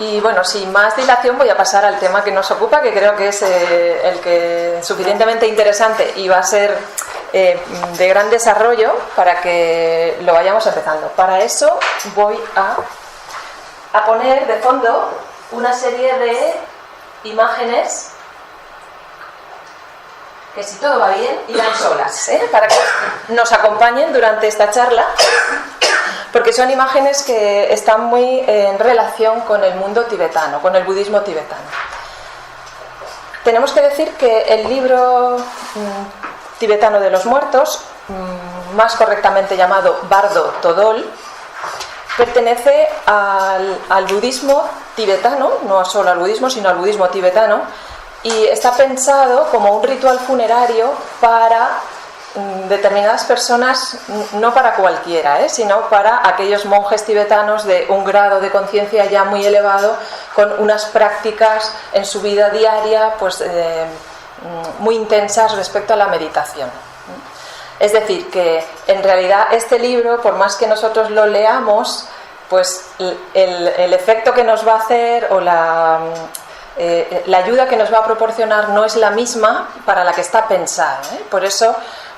Y bueno, sin más dilación voy a pasar al tema que nos ocupa, que creo que es el que es suficientemente interesante y va a ser de gran desarrollo para que lo vayamos empezando. Para eso voy a poner de fondo una serie de imágenes que, si todo va bien, irán solas, para que nos acompañen durante esta charla, porque son imágenes que están muy en relación con el mundo tibetano, con el budismo tibetano. Tenemos que decir que el libro tibetano de los muertos, más correctamente llamado Bardo Todol, pertenece al budismo tibetano, no solo al budismo, sino al budismo tibetano, y está pensado como un ritual funerario para determinadas personas, no para cualquiera, sino para aquellos monjes tibetanos de un grado de conciencia ya muy elevado, con unas prácticas en su vida diaria pues muy intensas respecto a la meditación. Es decir, que en realidad este libro, por más que nosotros lo leamos, pues el efecto que nos va a hacer o la ayuda que nos va a proporcionar no es la misma para la que está pensado. Por eso,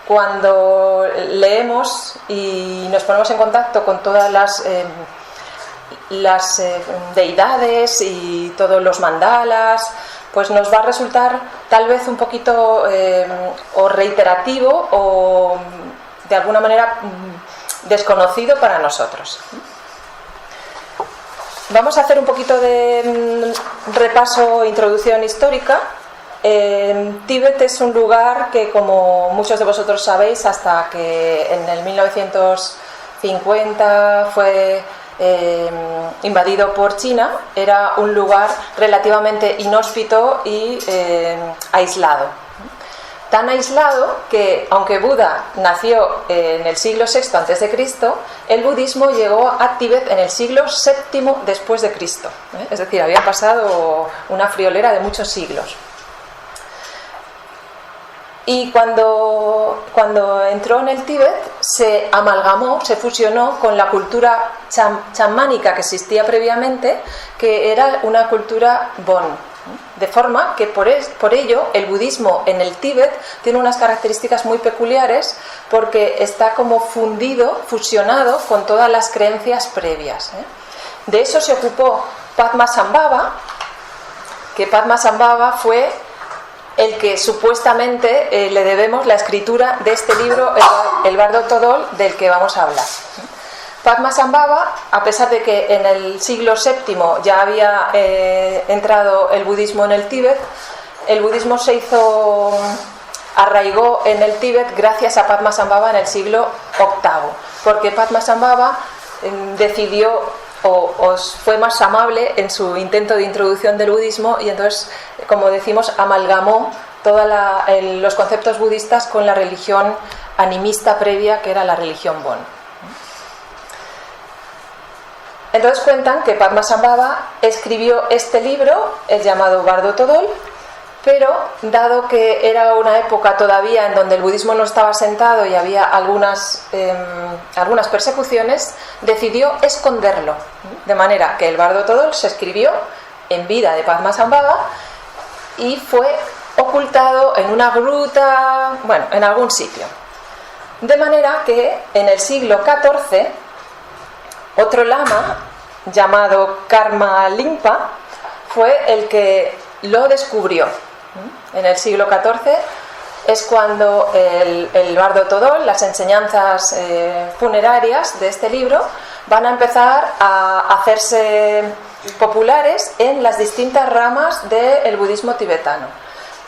cuando leemos y nos ponemos en contacto con todas las deidades y todos los mandalas, pues nos va a resultar tal vez un poquito o reiterativo o de alguna manera desconocido para nosotros. Vamos a hacer un poquito de repaso, introducción histórica. Tíbet es un lugar que, como muchos de vosotros sabéis, hasta que en el 1950 fue invadido por China, era un lugar relativamente inhóspito y aislado. Tan aislado que, aunque Buda nació en el siglo VI a.C., el budismo llegó a Tíbet en el siglo VII después de Cristo. Es decir, había pasado una friolera de muchos siglos. Y cuando entró en el Tíbet, se amalgamó, se fusionó con la cultura chamánica que existía previamente, que era una cultura Bon. De forma que por ello el budismo en el Tíbet tiene unas características muy peculiares, porque está como fundido, fusionado con todas las creencias previas. De eso se ocupó Padmasambhava, que Padmasambhava fue el que supuestamente le debemos la escritura de este libro, el Bardo Todol, del que vamos a hablar. Padmasambhava, a pesar de que en el siglo VII ya había entrado el budismo en el Tíbet, el budismo arraigó en el Tíbet gracias a Padmasambhava en el siglo VIII, porque Padmasambhava decidió o fue más amable en su intento de introducción del budismo, y entonces, como decimos, amalgamó todos los conceptos budistas con la religión animista previa, que era la religión Bon. Entonces cuentan que Padmasambhava escribió este libro, el llamado Bardo Todol, pero dado que era una época todavía en donde el budismo no estaba asentado y había algunas persecuciones, decidió esconderlo, de manera que el Bardo Todol se escribió en vida de Padmasambhava y fue ocultado en una gruta, bueno, en algún sitio. De manera que en el siglo XIV otro lama, llamado Karmalimpa, fue el que lo descubrió. En el siglo XIV es cuando el Bardo Todol, las enseñanzas funerarias de este libro, van a empezar a hacerse populares en las distintas ramas del budismo tibetano.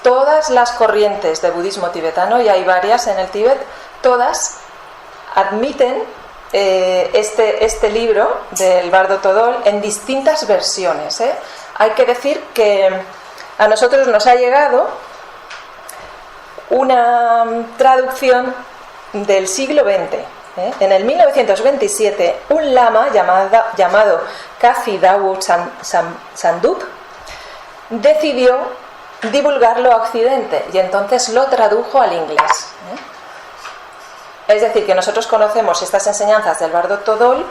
Todas las corrientes del budismo tibetano, y hay varias en el Tíbet, todas admiten este libro del Bardo Todol en distintas versiones. Hay que decir que a nosotros nos ha llegado una traducción del siglo XX. En el 1927, un lama llamado Kazi Dawu Sandup decidió divulgarlo a Occidente y entonces lo tradujo al inglés. Es decir, que nosotros conocemos estas enseñanzas del Bardo Todol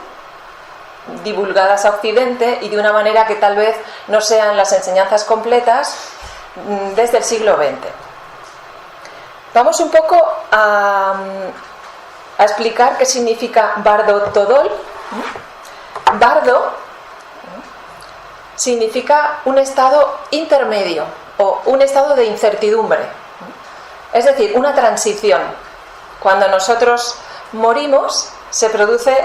divulgadas a Occidente y de una manera que tal vez no sean las enseñanzas completas desde el siglo XX. Vamos un poco a explicar qué significa Bardo Todol. Bardo significa un estado intermedio o un estado de incertidumbre, es decir, una transición. Cuando nosotros morimos se produce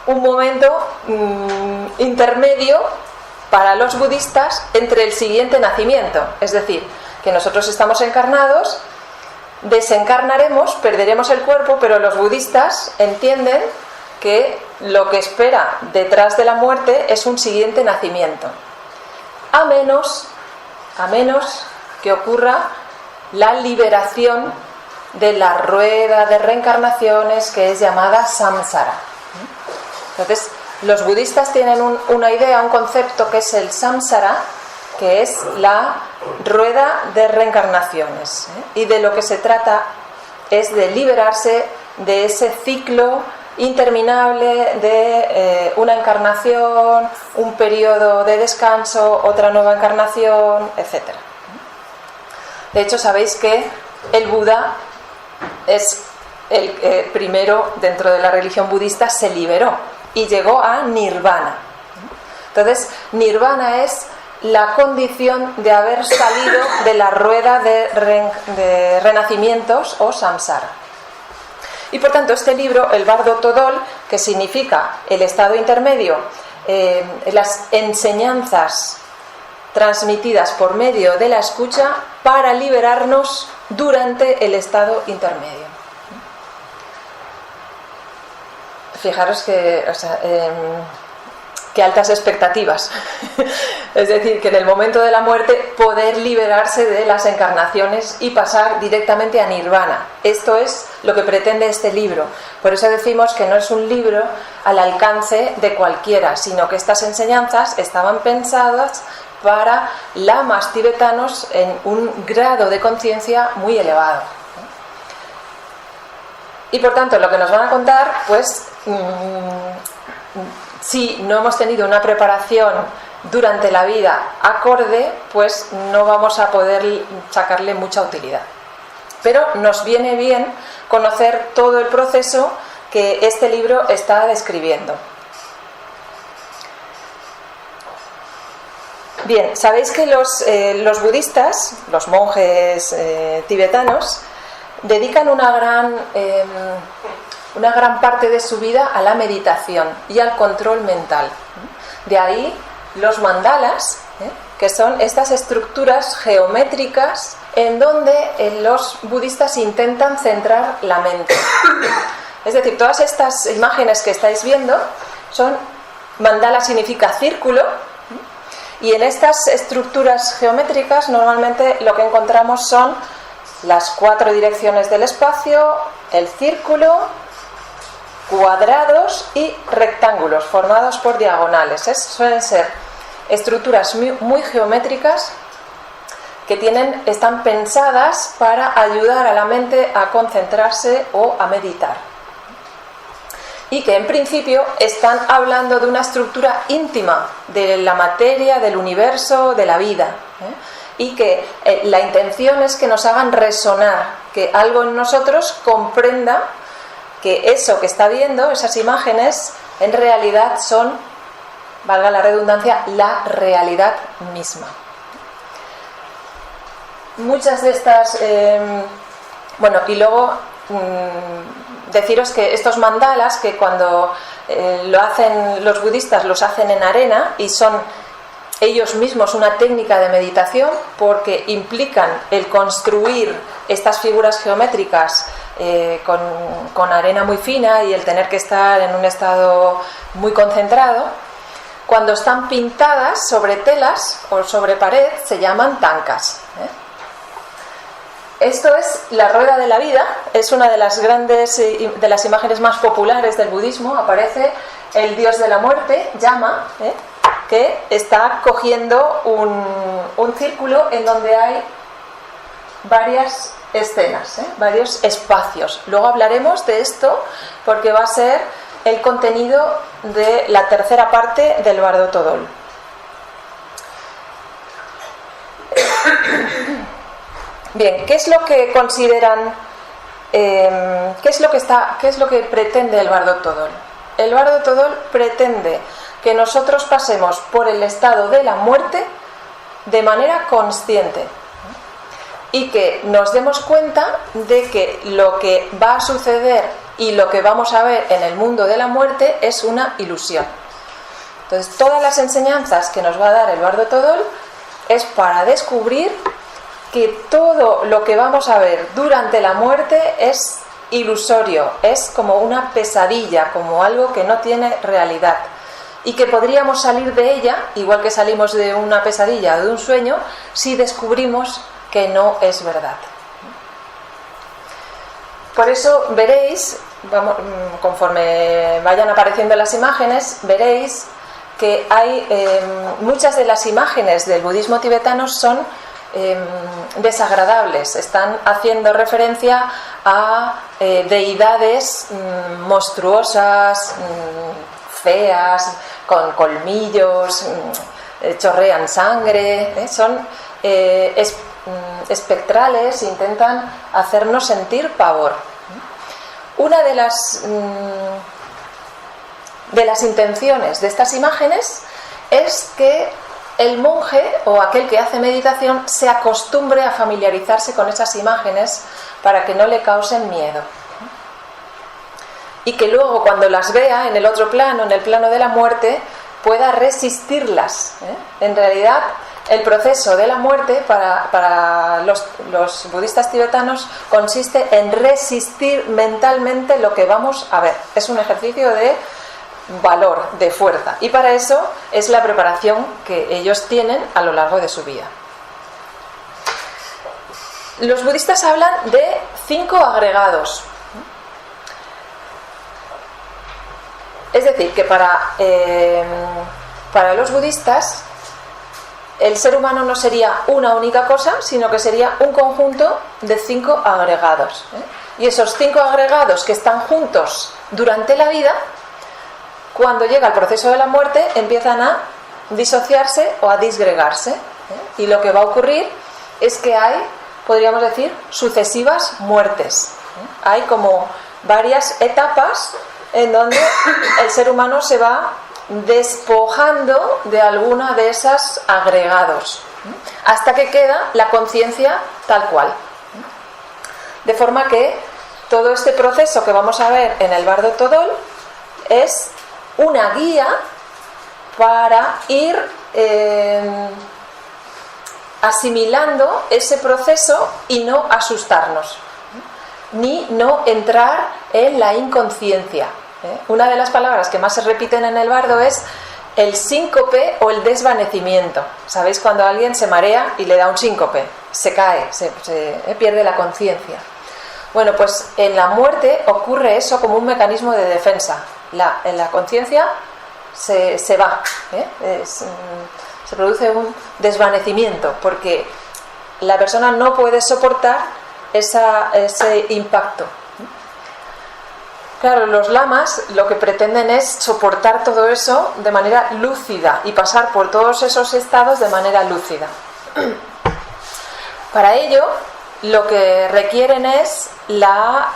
un momento intermedio para los budistas entre el siguiente nacimiento, es decir, que nosotros estamos encarnados, desencarnaremos, perderemos el cuerpo, pero los budistas entienden que lo que espera detrás de la muerte es un siguiente nacimiento, a menos que ocurra la liberación de la rueda de reencarnaciones que es llamada samsara. Entonces, los budistas tienen una idea, un concepto que es el samsara, que es la rueda de reencarnaciones, y de lo que se trata es de liberarse de ese ciclo interminable de una encarnación, un periodo de descanso, otra nueva encarnación, etc. De hecho, sabéis que el Buda es el primero dentro de la religión budista, se liberó y llegó a nirvana. Entonces, nirvana es la condición de haber salido de la rueda de renacimientos o samsara. Y por tanto este libro, el Bardo Todol, que significa el estado intermedio, las enseñanzas transmitidas por medio de la escucha para liberarnos durante el estado intermedio. Fijaros que, qué altas expectativas. Es decir, que en el momento de la muerte poder liberarse de las encarnaciones y pasar directamente a nirvana. Esto es lo que pretende este libro. Por eso decimos que no es un libro al alcance de cualquiera, sino que estas enseñanzas estaban pensadas para lamas tibetanos en un grado de conciencia muy elevado. Y por tanto, lo que nos van a contar, pues, si no hemos tenido una preparación durante la vida acorde, pues no vamos a poder sacarle mucha utilidad. Pero nos viene bien conocer todo el proceso que este libro está describiendo. Bien, sabéis que los budistas, los monjes tibetanos, dedican una gran parte de su vida a la meditación y al control mental. De ahí los mandalas, que son estas estructuras geométricas en donde los budistas intentan centrar la mente. Es decir, todas estas imágenes que estáis viendo son, mandala significa círculo, y en estas estructuras geométricas normalmente lo que encontramos son las 4 direcciones del espacio, el círculo, cuadrados y rectángulos formados por diagonales. Suelen ser estructuras muy geométricas que están pensadas para ayudar a la mente a concentrarse o a meditar. Y que en principio están hablando de una estructura íntima de la materia, del universo, de la vida. Y que la intención es que nos hagan resonar, que algo en nosotros comprenda que eso que está viendo, esas imágenes, en realidad son, valga la redundancia, la realidad misma. Muchas de estas... y luego deciros que estos mandalas, que cuando lo hacen los budistas, los hacen en arena y son ellos mismos una técnica de meditación, porque implican el construir estas figuras geométricas con arena muy fina y el tener que estar en un estado muy concentrado. Cuando están pintadas sobre telas o sobre pared se llaman tankas. Esto es la rueda de la vida, es una de las grandes, de las imágenes más populares del budismo. Aparece el dios de la muerte, Yama, que está cogiendo un círculo en donde hay varias escenas, varios espacios. Luego hablaremos de esto porque va a ser el contenido de la tercera parte del Bardo Todol. Bien, ¿qué es lo que consideran? ¿Qué es lo que pretende el Bardo Todol? El Bardo Todol pretende que nosotros pasemos por el estado de la muerte de manera consciente y que nos demos cuenta de que lo que va a suceder y lo que vamos a ver en el mundo de la muerte es una ilusión. Entonces, todas las enseñanzas que nos va a dar el Bardo Todol es para descubrir que todo lo que vamos a ver durante la muerte es ilusorio, es como una pesadilla, como algo que no tiene realidad, y que podríamos salir de ella, igual que salimos de una pesadilla o de un sueño, si descubrimos que no es verdad. Por eso veréis, conforme vayan apareciendo las imágenes, veréis que hay muchas de las imágenes del budismo tibetano son desagradables, están haciendo referencia a deidades monstruosas, feas, con colmillos, chorrean sangre, son espectrales, intentan hacernos sentir pavor. Una de las intenciones de estas imágenes es que el monje o aquel que hace meditación se acostumbre a familiarizarse con esas imágenes para que no le causen miedo. Y que luego, cuando las vea en el otro plano, en el plano de la muerte, pueda resistirlas. En realidad, el proceso de la muerte para los budistas tibetanos consiste en resistir mentalmente lo que vamos a ver. Es un ejercicio de valor, de fuerza, y para eso es la preparación que ellos tienen a lo largo de su vida. Los budistas hablan de 5 agregados. Es decir, que para los budistas el ser humano no sería una única cosa, sino que sería un conjunto de 5 agregados. Y esos 5 agregados que están juntos durante la vida, cuando llega el proceso de la muerte, empiezan a disociarse o a disgregarse. Y lo que va a ocurrir es que hay, podríamos decir, sucesivas muertes. Hay como varias etapas en donde el ser humano se va despojando de alguna de esos agregados, hasta que queda la conciencia tal cual. De forma que todo este proceso que vamos a ver en el Bardo Todol es una guía para ir asimilando ese proceso y no asustarnos, ni no entrar en la inconsciencia. Una de las palabras que más se repiten en el bardo es el síncope o el desvanecimiento. ¿Sabéis cuando alguien se marea y le da un síncope? Se cae, se pierde la conciencia. Bueno, pues en la muerte ocurre eso como un mecanismo de defensa. En la conciencia se va, se produce un desvanecimiento porque la persona no puede soportar ese impacto. Claro, los lamas lo que pretenden es soportar todo eso de manera lúcida y pasar por todos esos estados de manera lúcida. Para ello, lo que requieren es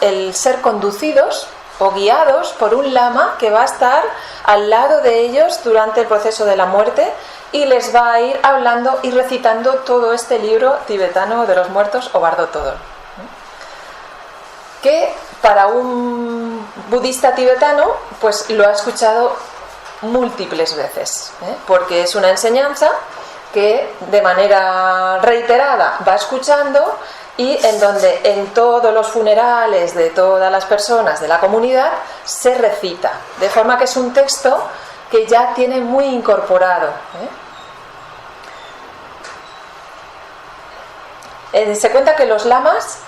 el ser conducidos o guiados por un lama que va a estar al lado de ellos durante el proceso de la muerte y les va a ir hablando y recitando todo este libro tibetano de los muertos o Bardo Todol, que para un budista tibetano pues lo ha escuchado múltiples veces, porque es una enseñanza que de manera reiterada va escuchando y en donde en todos los funerales de todas las personas de la comunidad se recita, de forma que es un texto que ya tiene muy incorporado. Se cuenta que los lamas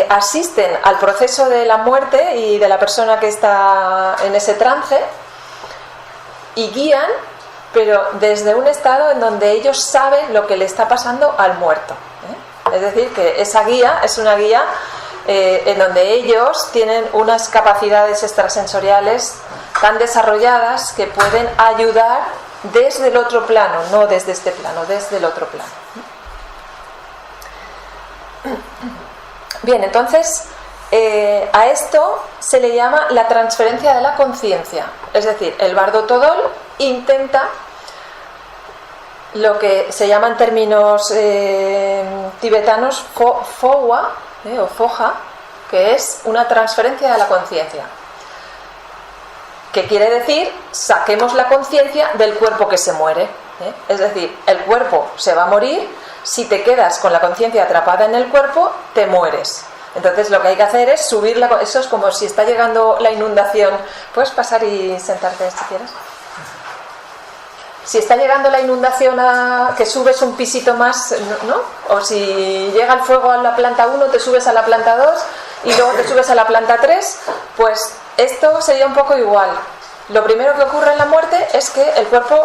asisten al proceso de la muerte y de la persona que está en ese trance y guían, pero desde un estado en donde ellos saben lo que le está pasando al muerto. Es decir, que esa guía es una guía en donde ellos tienen unas capacidades extrasensoriales tan desarrolladas que pueden ayudar desde el otro plano, no desde este plano, desde el otro plano. Bien, entonces a esto se le llama la transferencia de la conciencia. Es decir, el Bardo Todol intenta lo que se llama en términos tibetanos fowa o foja, que es una transferencia de la conciencia. Que quiere decir, saquemos la conciencia del cuerpo que se muere. Es decir, el cuerpo se va a morir, si te quedas con la conciencia atrapada en el cuerpo, te mueres. Entonces lo que hay que hacer es subirla. Eso es como si está llegando la inundación. ¿Puedes pasar y sentarte si quieres? Si está llegando la inundación que subes un pisito más, ¿no? O si llega el fuego a la planta 1, te subes a la planta 2 y luego te subes a la planta 3, pues esto sería un poco igual. Lo primero que ocurre en la muerte es que el cuerpo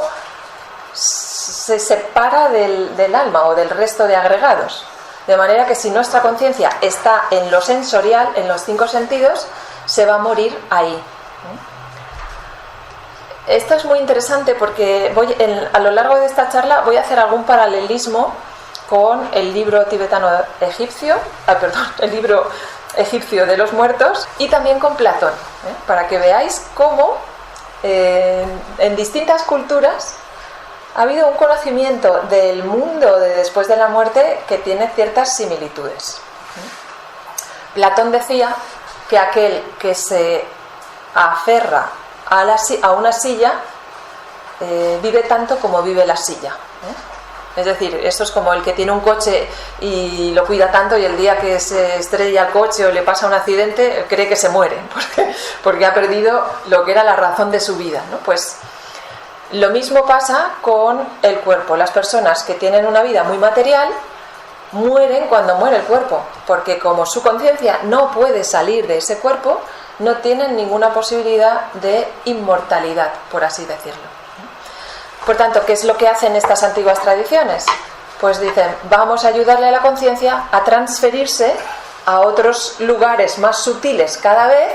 se separa del alma o del resto de agregados. De manera que si nuestra conciencia está en lo sensorial, en los 5 sentidos, se va a morir ahí. Esto es muy interesante porque a lo largo de esta charla voy a hacer algún paralelismo con el libro tibetano egipcio, el libro egipcio de los muertos, y también con Platón, para que veáis cómo en distintas culturas ha habido un conocimiento del mundo de después de la muerte que tiene ciertas similitudes. Platón decía que aquel que se aferra a una silla vive tanto como vive la silla. Es decir, esto es como el que tiene un coche y lo cuida tanto y el día que se estrella el coche o le pasa un accidente cree que se muere porque ha perdido lo que era la razón de su vida, ¿no? Pues lo mismo pasa con el cuerpo. Las personas que tienen una vida muy material mueren cuando muere el cuerpo, porque como su conciencia no puede salir de ese cuerpo, no tienen ninguna posibilidad de inmortalidad, por así decirlo. Por tanto, ¿qué es lo que hacen estas antiguas tradiciones? Pues dicen, vamos a ayudarle a la conciencia a transferirse a otros lugares más sutiles cada vez,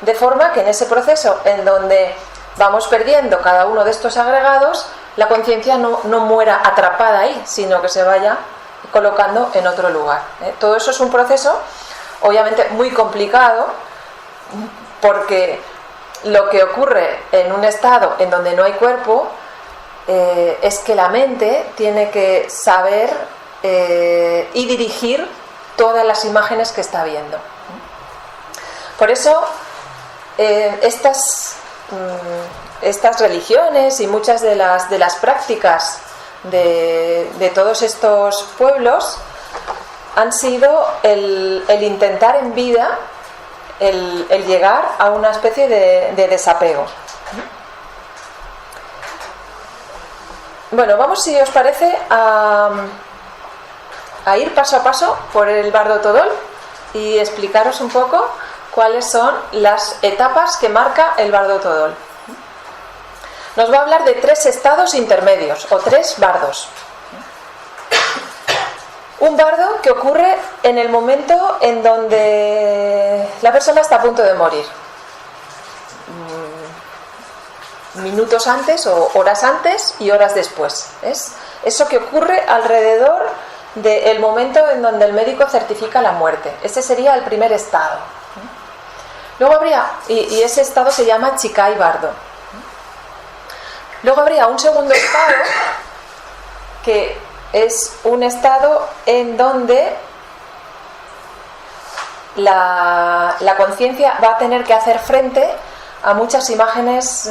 de forma que en ese proceso en donde vamos perdiendo cada uno de estos agregados, la conciencia no muera atrapada ahí, sino que se vaya colocando en otro lugar. Todo eso es un proceso obviamente muy complicado, porque lo que ocurre en un estado en donde no hay cuerpo es que la mente tiene que saber y dirigir todas las imágenes que está viendo. Por eso estas religiones y muchas de las prácticas de todos estos pueblos han sido el intentar en vida el llegar a una especie de desapego. Bueno, vamos, si os parece, a ir paso a paso por el Bardo Todol y explicaros un poco cuáles son las etapas que marca el Bardo Todol. Nos va a hablar de 3 estados intermedios o 3 bardos. Un bardo que ocurre en el momento en donde la persona está a punto de morir. Minutos antes o horas antes y horas después. Es eso que ocurre alrededor del momento en donde el médico certifica la muerte. Ese sería el primer estado. Luego habría, y ese estado se llama Chikai Bardo. Luego habría un segundo estado que es un estado en donde la conciencia va a tener que hacer frente a muchas imágenes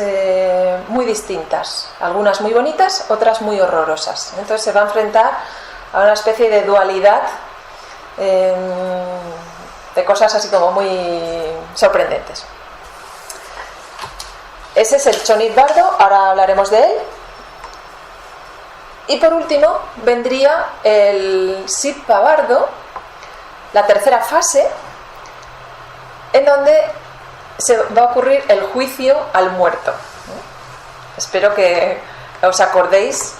muy distintas, algunas muy bonitas, otras muy horrorosas. Entonces se va a enfrentar a una especie de dualidad de cosas así como muy sorprendentes. Ese es el Chonit Bardo, ahora hablaremos de él. Y por último vendría el Sitpa Bardo, la tercera fase, en donde se va a ocurrir el juicio al muerto. Espero que os acordéis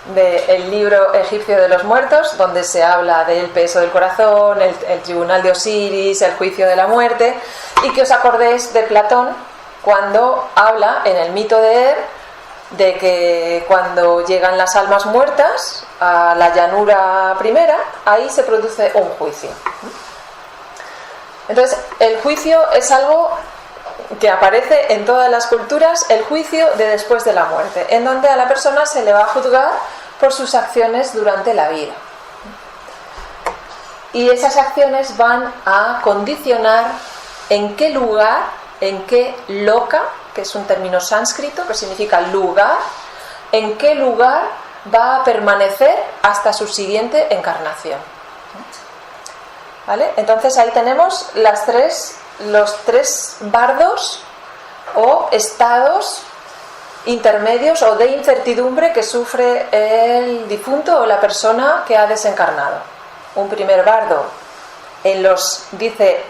del libro egipcio de los muertos, donde se habla del peso del corazón, el tribunal de Osiris, el juicio de la muerte, y que os acordéis de Platón cuando habla en el mito de de que cuando llegan las almas muertas a la llanura primera, ahí se produce un juicio. Entonces, el juicio es algo que aparece en todas las culturas, el juicio de después de la muerte, en donde a la persona se le va a juzgar por sus acciones durante la vida. Y esas acciones van a condicionar en qué lugar, en qué loka, que es un término sánscrito que significa lugar, en qué lugar va a permanecer hasta su siguiente encarnación. ¿Vale? Entonces ahí tenemos los tres bardos o estados intermedios o de incertidumbre que sufre el difunto o la persona que ha desencarnado. Un primer bardo, dice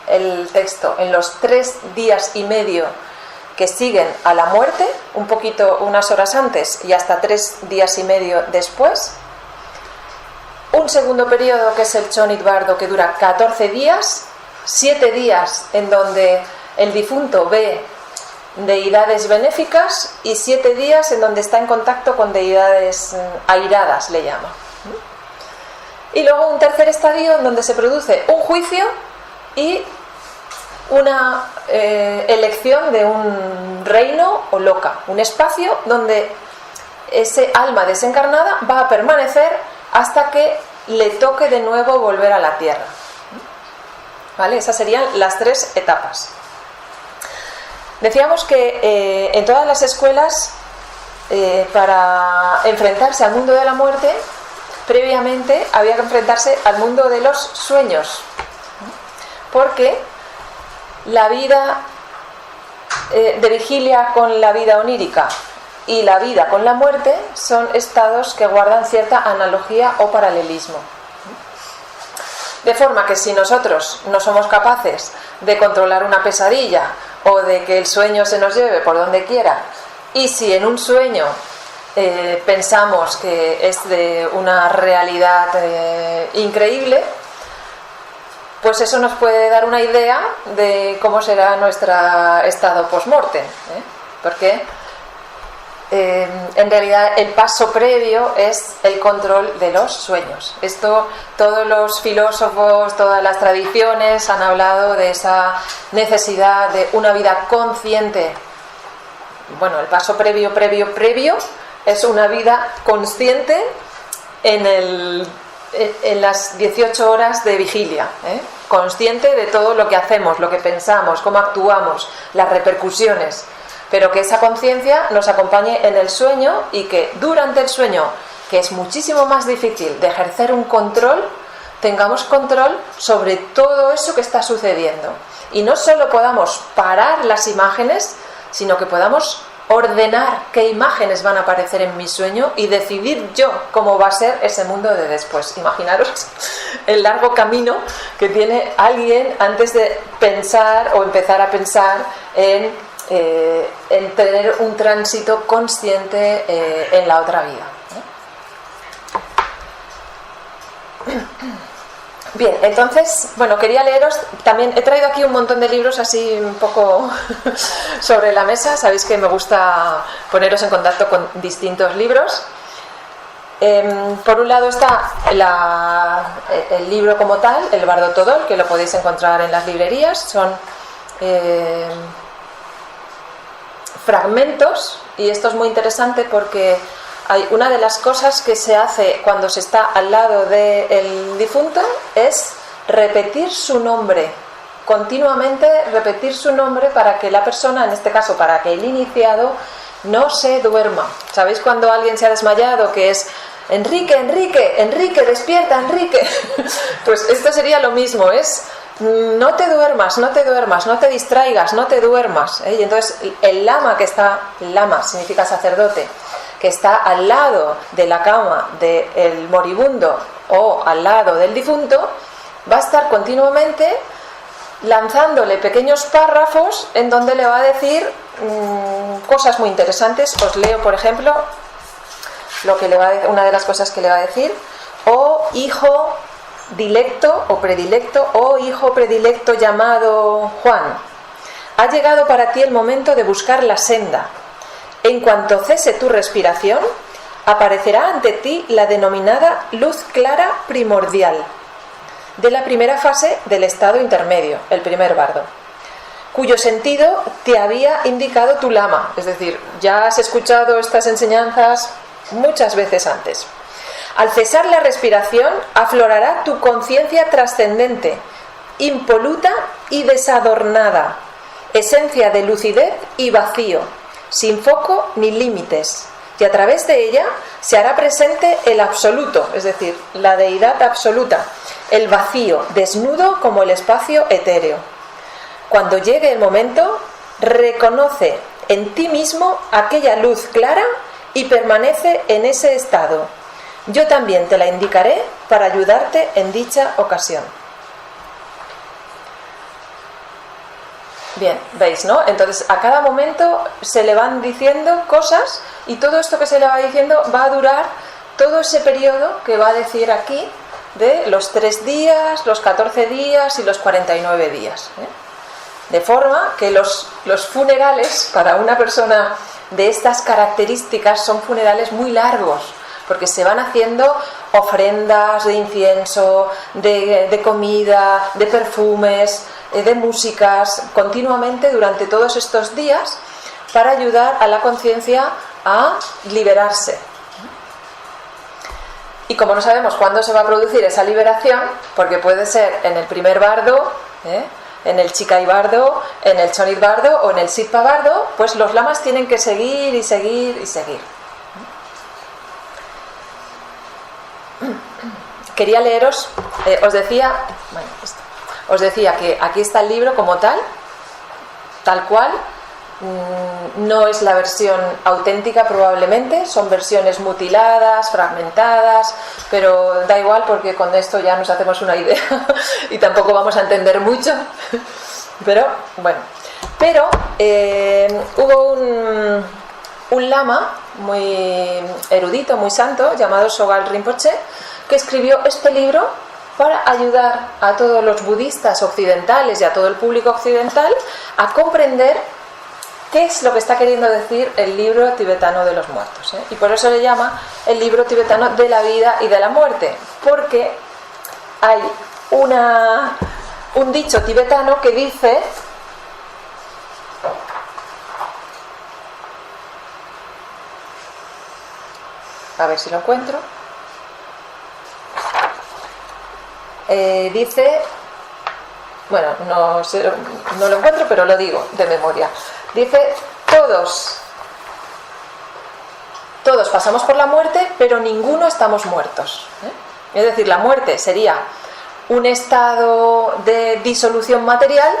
el texto, en los 3 días y medio que siguen a la muerte, un poquito, unas horas antes y hasta 3 días y medio después. Un segundo periodo, que es el Chonit Bardo, que dura 14 días, 7 días en donde el difunto ve deidades benéficas y 7 días en donde está en contacto con deidades airadas, le llama. Y luego un tercer estadio en donde se produce un juicio y una elección de un reino o loka, un espacio donde ese alma desencarnada va a permanecer hasta que le toque de nuevo volver a la tierra. ¿Vale? Esas serían las 3 etapas. Decíamos que en todas las escuelas, para enfrentarse al mundo de la muerte, previamente había que enfrentarse al mundo de los sueños, porque la vida de vigilia con la vida onírica y la vida con la muerte son estados que guardan cierta analogía o paralelismo. De forma que si nosotros no somos capaces de controlar una pesadilla o de que el sueño se nos lleve por donde quiera, y si en un sueño pensamos que es de una realidad increíble, pues eso nos puede dar una idea de cómo será nuestro estado post-mortem, porque en realidad el paso previo es el control de los sueños. Esto, todos los filósofos, todas las tradiciones han hablado de esa necesidad de una vida consciente. Bueno, el paso previo es una vida consciente en las 18 horas de vigilia, consciente de todo lo que hacemos, lo que pensamos, cómo actuamos, las repercusiones, pero que esa conciencia nos acompañe en el sueño y que durante el sueño, que es muchísimo más difícil de ejercer un control, tengamos control sobre todo eso que está sucediendo y no solo podamos parar las imágenes, sino que podamos ordenar qué imágenes van a aparecer en mi sueño y decidir yo cómo va a ser ese mundo de después. Imaginaros el largo camino que tiene alguien antes de pensar o empezar a pensar en tener un tránsito consciente en la otra vida. Bien, entonces, bueno, quería leeros, también he traído aquí un montón de libros así un poco sobre la mesa. Sabéis que me gusta poneros en contacto con distintos libros. Por un lado está el libro como tal, el Bardo Todol, que lo podéis encontrar en las librerías. Son fragmentos, y esto es muy interesante porque hay una de las cosas que se hace cuando se está al lado del difunto es repetir su nombre, continuamente repetir su nombre para que la persona, en este caso para que el iniciado, no se duerma. ¿Sabéis cuando alguien se ha desmayado que es Enrique, Enrique, Enrique, despierta, Enrique? Pues esto sería lo mismo, es no te duermas, no te duermas, no te distraigas, no te duermas. Y entonces el lama que está, lama significa sacerdote, que está al lado de la cama del moribundo o al lado del difunto, va a estar continuamente lanzándole pequeños párrafos en donde le va a decir cosas muy interesantes. Os leo, por ejemplo, una de las cosas que le va a decir: oh hijo dilecto o predilecto, oh hijo predilecto llamado Juan, ha llegado para ti el momento de buscar la senda. En cuanto cese tu respiración, aparecerá ante ti la denominada luz clara primordial, de la primera fase del estado intermedio, el primer bardo, cuyo sentido te había indicado tu lama. Es decir, ya has escuchado estas enseñanzas muchas veces antes. Al cesar la respiración, aflorará tu conciencia trascendente, impoluta y desadornada, esencia de lucidez y vacío, sin foco ni límites, y a través de ella se hará presente el absoluto, es decir, la deidad absoluta, el vacío, desnudo como el espacio etéreo. Cuando llegue el momento, reconoce en ti mismo aquella luz clara y permanece en ese estado. Yo también te la indicaré para ayudarte en dicha ocasión. Bien, veis, ¿no? Entonces a cada momento se le van diciendo cosas, y todo esto que se le va diciendo va a durar todo ese periodo que va a decir aquí, de los 3 días, los 14 días y los 49 días, ¿eh? De forma que los funerales para una persona de estas características son funerales muy largos, porque se van haciendo ofrendas de incienso, de comida, de perfumes, de músicas, continuamente durante todos estos días, para ayudar a la conciencia a liberarse. Y como no sabemos cuándo se va a producir esa liberación, porque puede ser en el primer bardo, en el Chikai bardo, en el Chonit bardo o en el Sitpa bardo, pues los lamas tienen que seguir y seguir y seguir. Quería leeros, os decía que aquí está el libro como tal cual. No es la versión auténtica probablemente, son versiones mutiladas, fragmentadas, pero da igual porque con esto ya nos hacemos una idea y tampoco vamos a entender mucho, pero bueno. Pero hubo un lama muy erudito, muy santo, llamado Sogal Rinpoche, que escribió este libro para ayudar a todos los budistas occidentales y a todo el público occidental a comprender qué es lo que está queriendo decir el libro tibetano de los muertos, ¿eh? Y por eso le llama el libro tibetano de la vida y de la muerte, porque hay un dicho tibetano que dice: a ver si lo encuentro. Dice, bueno, no lo encuentro, pero lo digo de memoria. Dice: todos pasamos por la muerte, pero ninguno estamos muertos, ¿eh? Es decir, la muerte sería un estado de disolución material,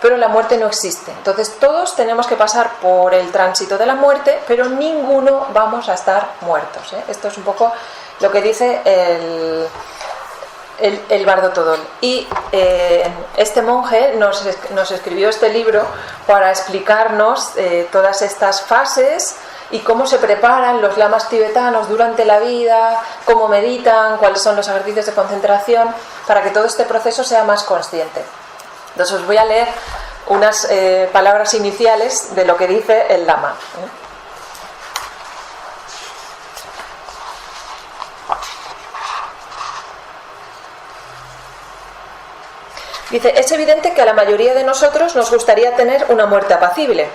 pero la muerte no existe. Entonces todos tenemos que pasar por el tránsito de la muerte, pero ninguno vamos a estar muertos, ¿eh? Esto es un poco lo que dice el Bardo Todol. Y este monje nos escribió este libro para explicarnos todas estas fases y cómo se preparan los lamas tibetanos durante la vida, cómo meditan, cuáles son los ejercicios de concentración, para que todo este proceso sea más consciente. Entonces os voy a leer unas palabras iniciales de lo que dice el lama, ¿eh? Dice: es evidente que a la mayoría de nosotros nos gustaría tener una muerte apacible.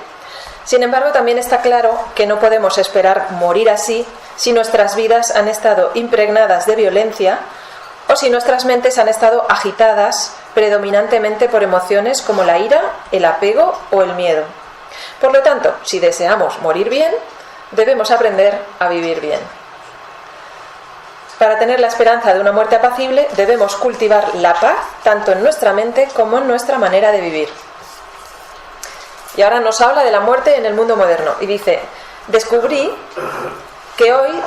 Sin embargo, también está claro que no podemos esperar morir así si nuestras vidas han estado impregnadas de violencia o si nuestras mentes han estado agitadas predominantemente por emociones como la ira, el apego o el miedo. Por lo tanto, si deseamos morir bien, debemos aprender a vivir bien. Para tener la esperanza de una muerte apacible, debemos cultivar la paz tanto en nuestra mente como en nuestra manera de vivir. Y ahora nos habla de la muerte en el mundo moderno. Y dice: descubrí que hoy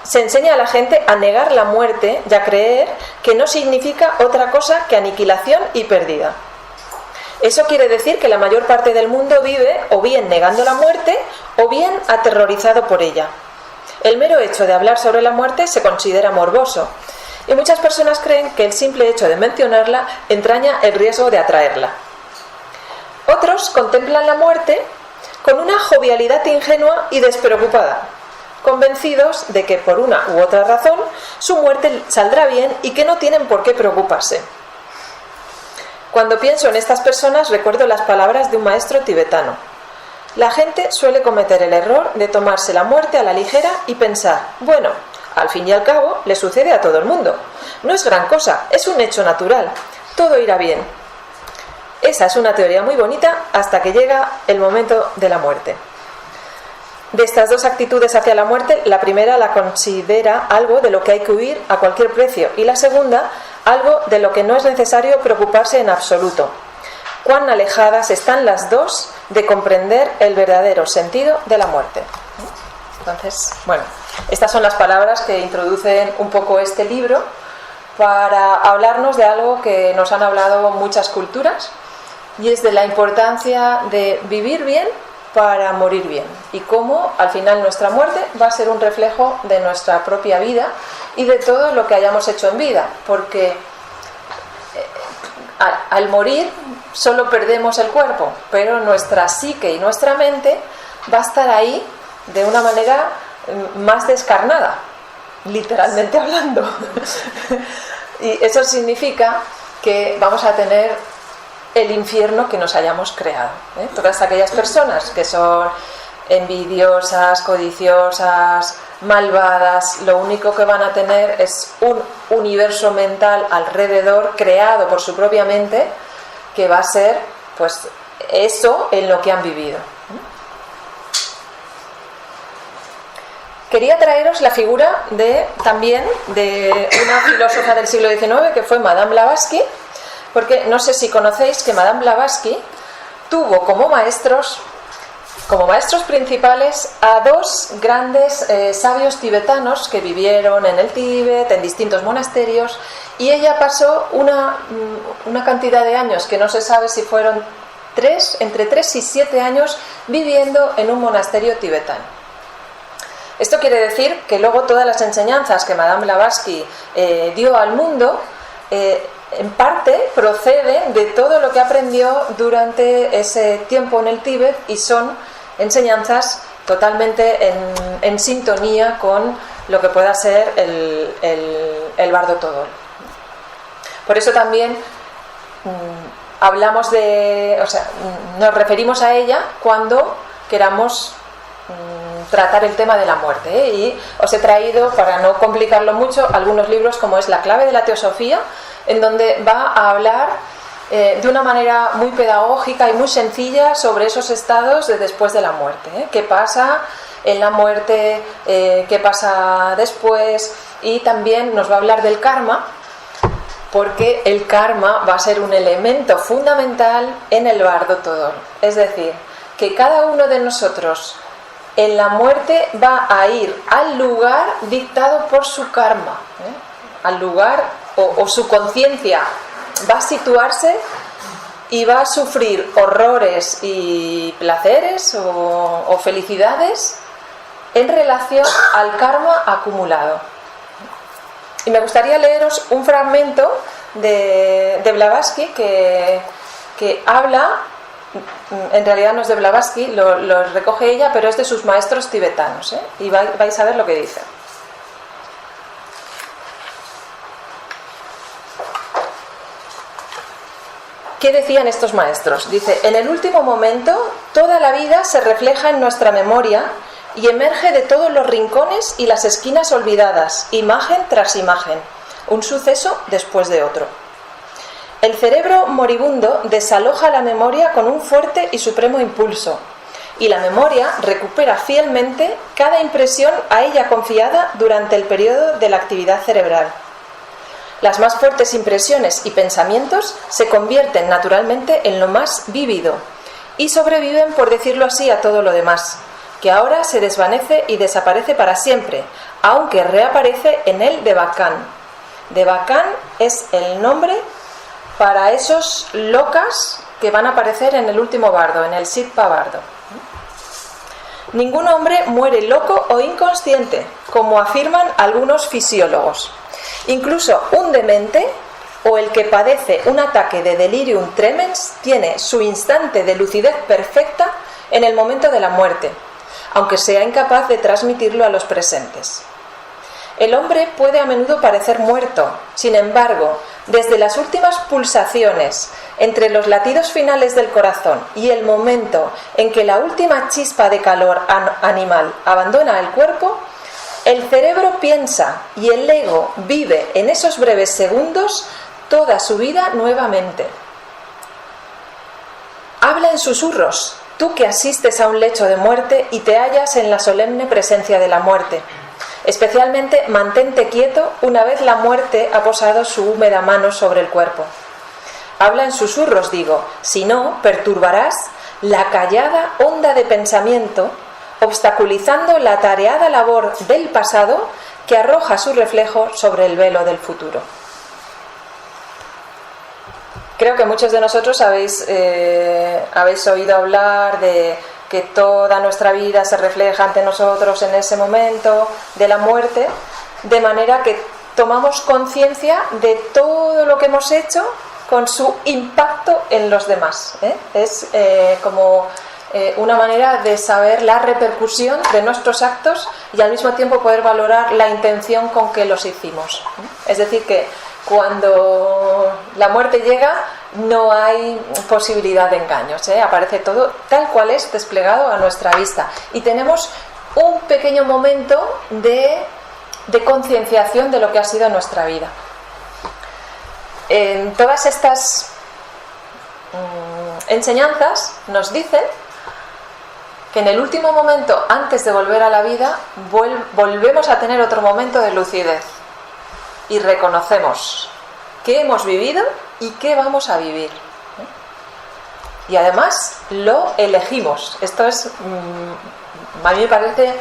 se enseña a la gente a negar la muerte y a creer que no significa otra cosa que aniquilación y pérdida. Eso quiere decir que la mayor parte del mundo vive o bien negando la muerte o bien aterrorizado por ella. El mero hecho de hablar sobre la muerte se considera morboso, y muchas personas creen que el simple hecho de mencionarla entraña el riesgo de atraerla. Otros contemplan la muerte con una jovialidad ingenua y despreocupada, convencidos de que por una u otra razón su muerte saldrá bien y que no tienen por qué preocuparse. Cuando pienso en estas personas recuerdo las palabras de un maestro tibetano. La gente suele cometer el error de tomarse la muerte a la ligera y pensar, bueno, al fin y al cabo le sucede a todo el mundo. No es gran cosa, es un hecho natural, todo irá bien. Esa es una teoría muy bonita hasta que llega el momento de la muerte. De estas dos actitudes hacia la muerte, la primera la considera algo de lo que hay que huir a cualquier precio y la segunda algo de lo que no es necesario preocuparse en absoluto. Cuán alejadas están las dos de comprender el verdadero sentido de la muerte. Entonces, bueno, estas son las palabras que introducen un poco este libro para hablarnos de algo que nos han hablado muchas culturas, y es de la importancia de vivir bien para morir bien, y cómo al final nuestra muerte va a ser un reflejo de nuestra propia vida y de todo lo que hayamos hecho en vida, porque al morir solo perdemos el cuerpo, pero nuestra psique y nuestra mente va a estar ahí de una manera más descarnada, literalmente hablando. Y eso significa que vamos a tener el infierno que nos hayamos creado, ¿eh? Todas aquellas personas que son envidiosas, codiciosas, malvadas, lo único que van a tener es un universo mental alrededor creado por su propia mente, que va a ser pues eso en lo que han vivido. Quería traeros la figura también de una filósofa del siglo XIX que fue Madame Blavatsky, porque no sé si conocéis que Madame Blavatsky tuvo como maestros principales a dos grandes sabios tibetanos que vivieron en el Tíbet, en distintos monasterios, y ella pasó una cantidad de años que no se sabe si fueron entre 3 y 7 años viviendo en un monasterio tibetano. Esto quiere decir que luego todas las enseñanzas que Madame Blavatsky dio al mundo en parte proceden de todo lo que aprendió durante ese tiempo en el Tíbet, y son enseñanzas totalmente en sintonía con lo que pueda ser el Bardo Todol. Por eso también nos referimos a ella cuando queramos tratar el tema de la muerte, ¿eh? Y os he traído, para no complicarlo mucho, algunos libros como es La clave de la teosofía, en donde va a hablar de una manera muy pedagógica y muy sencilla sobre esos estados de después de la muerte, ¿eh? ¿Qué pasa en la muerte? ¿Qué pasa después? Y también nos va a hablar del karma, porque el karma va a ser un elemento fundamental en el Bardo Todol. Es decir, que cada uno de nosotros en la muerte va a ir al lugar dictado por su karma, ¿eh? Al lugar o su conciencia va a situarse y va a sufrir horrores y placeres o felicidades en relación al karma acumulado. Y me gustaría leeros un fragmento de Blavatsky que habla, en realidad no es de Blavatsky, lo recoge ella, pero es de sus maestros tibetanos, ¿eh? Y vais a ver lo que dice. ¿Qué decían estos maestros? Dice: en el último momento, toda la vida se refleja en nuestra memoria y emerge de todos los rincones y las esquinas olvidadas, imagen tras imagen, un suceso después de otro. El cerebro moribundo desaloja la memoria con un fuerte y supremo impulso, y la memoria recupera fielmente cada impresión a ella confiada durante el periodo de la actividad cerebral. Las más fuertes impresiones y pensamientos se convierten naturalmente en lo más vívido y sobreviven, por decirlo así, a todo lo demás, que ahora se desvanece y desaparece para siempre, aunque reaparece en el Devachan. Devachan es el nombre para esos lokas que van a aparecer en el último bardo, en el Sitpa bardo. Ningún hombre muere loco o inconsciente, como afirman algunos fisiólogos. Incluso un demente o el que padece un ataque de delirium tremens tiene su instante de lucidez perfecta en el momento de la muerte, aunque sea incapaz de transmitirlo a los presentes. El hombre puede a menudo parecer muerto, sin embargo, desde las últimas pulsaciones entre los latidos finales del corazón y el momento en que la última chispa de calor animal abandona el cuerpo, el cerebro piensa y el ego vive en esos breves segundos toda su vida nuevamente. Habla en susurros, tú que asistes a un lecho de muerte y te hallas en la solemne presencia de la muerte. Especialmente mantente quieto una vez la muerte ha posado su húmeda mano sobre el cuerpo. Habla en susurros, digo, si no, perturbarás la callada onda de pensamiento, obstaculizando la atareada labor del pasado que arroja su reflejo sobre el velo del futuro. Creo que muchos de nosotros habéis oído hablar de que toda nuestra vida se refleja ante nosotros en ese momento de la muerte, de manera que tomamos conciencia de todo lo que hemos hecho con su impacto en los demás. Es como una manera de saber la repercusión de nuestros actos y al mismo tiempo poder valorar la intención con que los hicimos. Es decir, que cuando la muerte llega no hay posibilidad de engaños, aparece todo tal cual es, desplegado a nuestra vista, y tenemos un pequeño momento de concienciación de lo que ha sido nuestra vida. En todas estas enseñanzas nos dicen que en el último momento antes de volver a la vida volvemos a tener otro momento de lucidez y reconocemos qué hemos vivido y qué vamos a vivir. Y además lo elegimos. Esto es, a mí me parece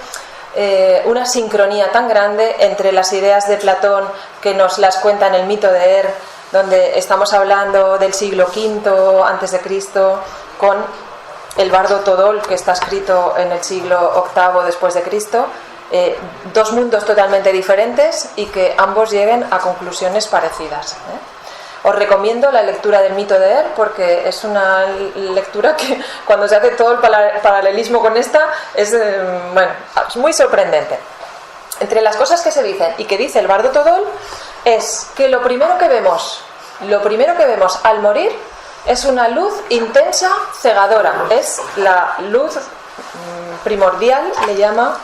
una sincronía tan grande entre las ideas de Platón, que nos las cuenta en el mito de Er, donde estamos hablando del siglo V a.C., con el bardo Todol, que está escrito en el siglo VIII después de Cristo. Dos mundos totalmente diferentes y que ambos lleguen a conclusiones parecidas. Os recomiendo la lectura del mito de Er, porque es una lectura que cuando se hace todo el paralelismo con esta es muy sorprendente. Entre las cosas que se dicen y que dice el bardo Todol es que lo primero que vemos al morir es una luz intensa, cegadora. Es la luz primordial, le llama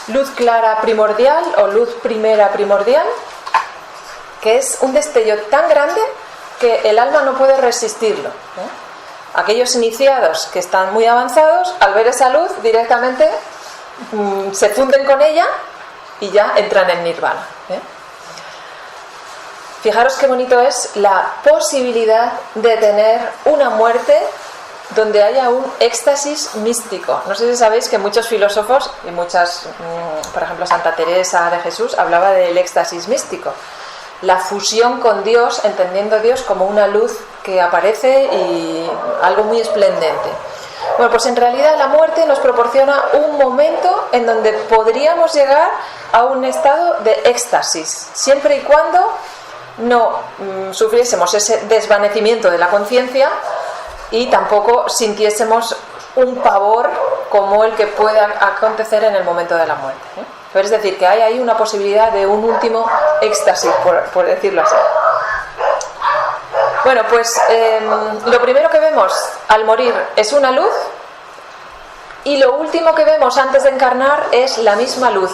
luz clara primordial o luz primera primordial, que es un destello tan grande que el alma no puede resistirlo. Aquellos iniciados que están muy avanzados, al ver esa luz directamente se funden con ella y ya entran en nirvana. Fijaros qué bonito es la posibilidad de tener una muerte donde haya un éxtasis místico. No sé si sabéis que muchos filósofos y muchas, por ejemplo Santa Teresa de Jesús, hablaba del éxtasis místico, la fusión con Dios, entendiendo a Dios como una luz que aparece y algo muy esplendente. Bueno, pues en realidad la muerte nos proporciona un momento en donde podríamos llegar a un estado de éxtasis, siempre y cuando no sufriésemos ese desvanecimiento de la conciencia y tampoco sintiésemos un pavor como el que puede acontecer en el momento de la muerte. Pero es decir, que hay ahí una posibilidad de un último éxtasis, por decirlo así. Bueno, pues lo primero que vemos al morir es una luz, y lo último que vemos antes de encarnar es la misma luz.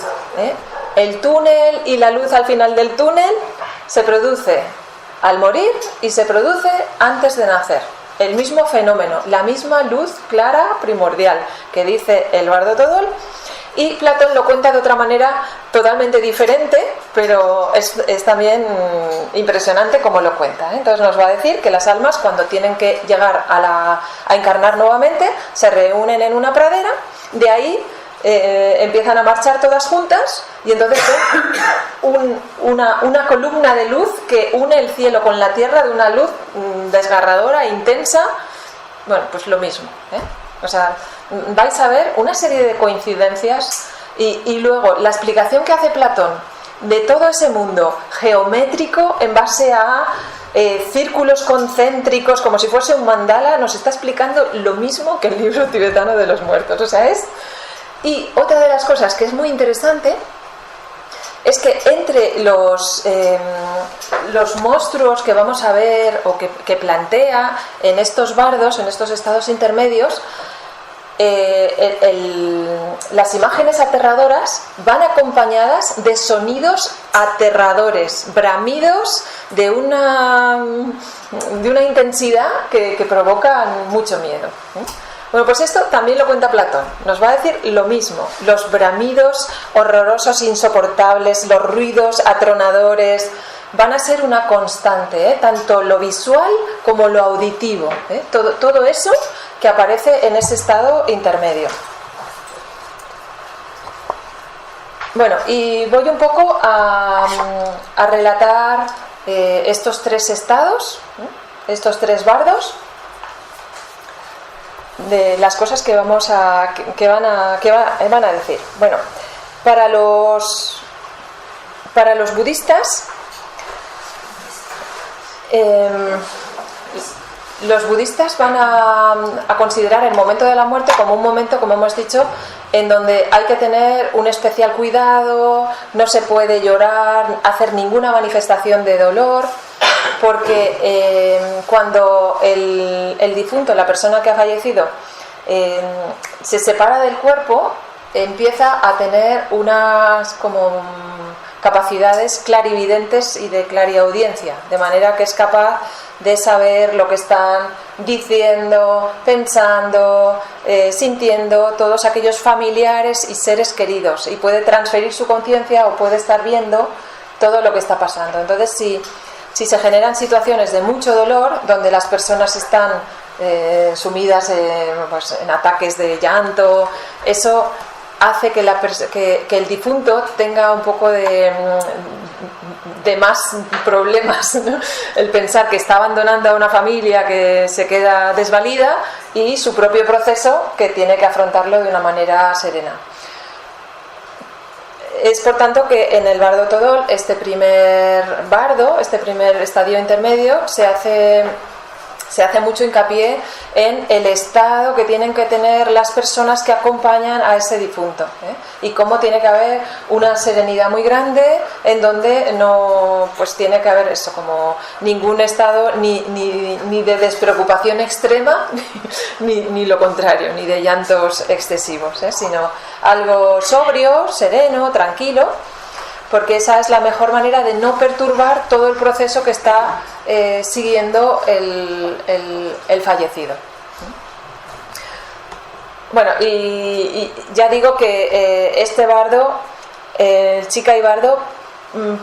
El túnel y la luz al final del túnel se produce al morir y se produce antes de nacer. El mismo fenómeno, la misma luz clara primordial que dice el bardo Todol, y Platón lo cuenta de otra manera totalmente diferente, pero es también impresionante cómo lo cuenta. Entonces nos va a decir que las almas, cuando tienen que llegar a encarnar nuevamente, se reúnen en una pradera, de ahí empiezan a marchar todas juntas y entonces ven una columna de luz que une el cielo con la tierra, de una luz desgarradora, intensa. Bueno, pues lo mismo, O sea, vais a ver una serie de coincidencias y luego la explicación que hace Platón de todo ese mundo geométrico en base a círculos concéntricos, como si fuese un mandala, nos está explicando lo mismo que el libro tibetano de los muertos. O sea, y otra de las cosas que es muy interesante es que entre los monstruos que vamos a ver o que plantea en estos bardos, en estos estados intermedios, las imágenes aterradoras van acompañadas de sonidos aterradores, bramidos de una intensidad que provocan mucho miedo. Bueno, pues esto también lo cuenta Platón. Nos va a decir lo mismo: los bramidos horrorosos, insoportables, los ruidos atronadores van a ser una constante, tanto lo visual como lo auditivo, todo eso que aparece en ese estado intermedio. Bueno, y voy un poco a relatar estos tres estados, estos tres bardos, de las cosas que van a decir. Bueno, para los budistas, los budistas van a considerar el momento de la muerte como un momento, como hemos dicho, en donde hay que tener un especial cuidado, no se puede llorar, hacer ninguna manifestación de dolor, porque cuando el difunto, la persona que ha fallecido, se separa del cuerpo, empieza a tener unas como capacidades clarividentes y de clariaudiencia, de manera que es capaz de saber lo que están diciendo, pensando, sintiendo todos aquellos familiares y seres queridos, y puede transferir su conciencia o puede estar viendo todo lo que está pasando. Entonces, si se generan situaciones de mucho dolor, donde las personas están sumidas en ataques de llanto, eso hace que el difunto tenga un poco de más problemas, ¿no? El pensar que está abandonando a una familia que se queda desvalida y su propio proceso, que tiene que afrontarlo de una manera serena. Es por tanto que en el bardo Todol, este primer estadio intermedio, se hace mucho hincapié en el estado que tienen que tener las personas que acompañan a ese difunto, y cómo tiene que haber una serenidad muy grande, en donde no tiene que haber eso, como ningún estado ni de despreocupación extrema ni lo contrario, ni de llantos excesivos, sino algo sobrio, sereno, tranquilo, porque esa es la mejor manera de no perturbar todo el proceso que está siguiendo el fallecido. Bueno, y ya digo que este bardo, el Chikai bardo,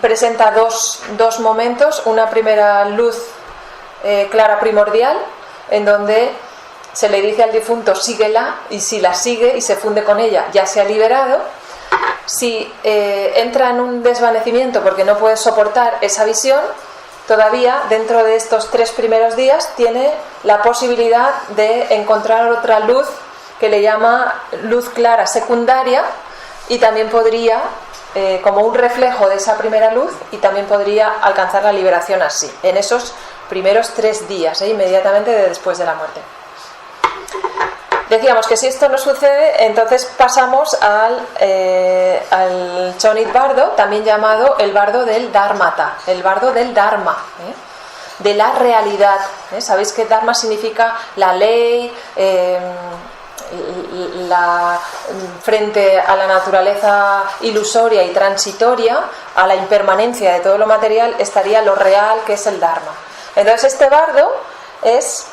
presenta dos momentos. Una primera luz clara primordial, en donde se le dice al difunto síguela, y si la sigue y se funde con ella, ya se ha liberado. Si entra en un desvanecimiento porque no puede soportar esa visión, todavía dentro de estos 3 primeros días tiene la posibilidad de encontrar otra luz que le llama luz clara secundaria, y también podría, como un reflejo de esa primera luz, y también podría alcanzar la liberación así, en esos primeros 3 días, inmediatamente después de la muerte. Decíamos que si esto no sucede, entonces pasamos al Chonit bardo, también llamado el bardo del Dharmata, el bardo del Dharma, de la realidad. Sabéis que Dharma significa la ley, frente a la naturaleza ilusoria y transitoria, a la impermanencia de todo lo material, estaría lo real, que es el Dharma. Entonces este bardo es...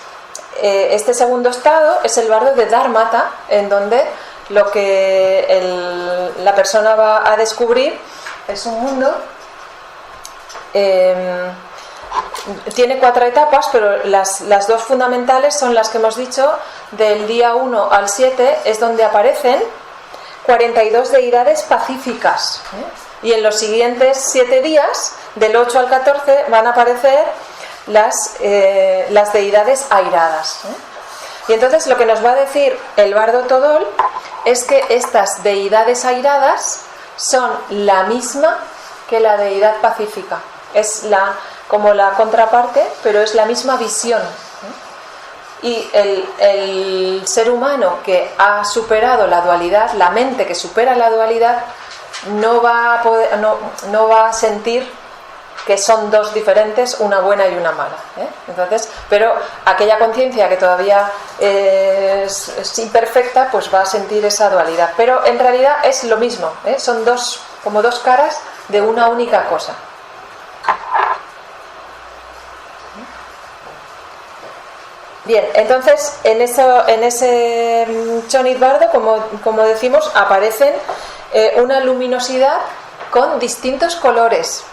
Este segundo estado es el bardo de Dharmata, en donde lo que la persona va a descubrir es un mundo. Tiene 4 etapas, pero las 2 fundamentales son las que hemos dicho. Del día 1 al 7 es donde aparecen 42 deidades pacíficas, y en los siguientes 7 días, del 8 al 14, van a aparecer las deidades airadas. Y entonces lo que nos va a decir el bardo Todol es que estas deidades airadas son la misma que la deidad pacífica. Es como la contraparte, pero es la misma visión. Y el ser humano que ha superado la dualidad, la mente que supera la dualidad, no va a sentir que son dos diferentes, una buena y una mala. Entonces, pero aquella conciencia que todavía es imperfecta, pues va a sentir esa dualidad. Pero en realidad es lo mismo, son como dos caras de una única cosa. Bien, entonces en ese Chonit Bardo, como decimos, aparecen una luminosidad con distintos colores.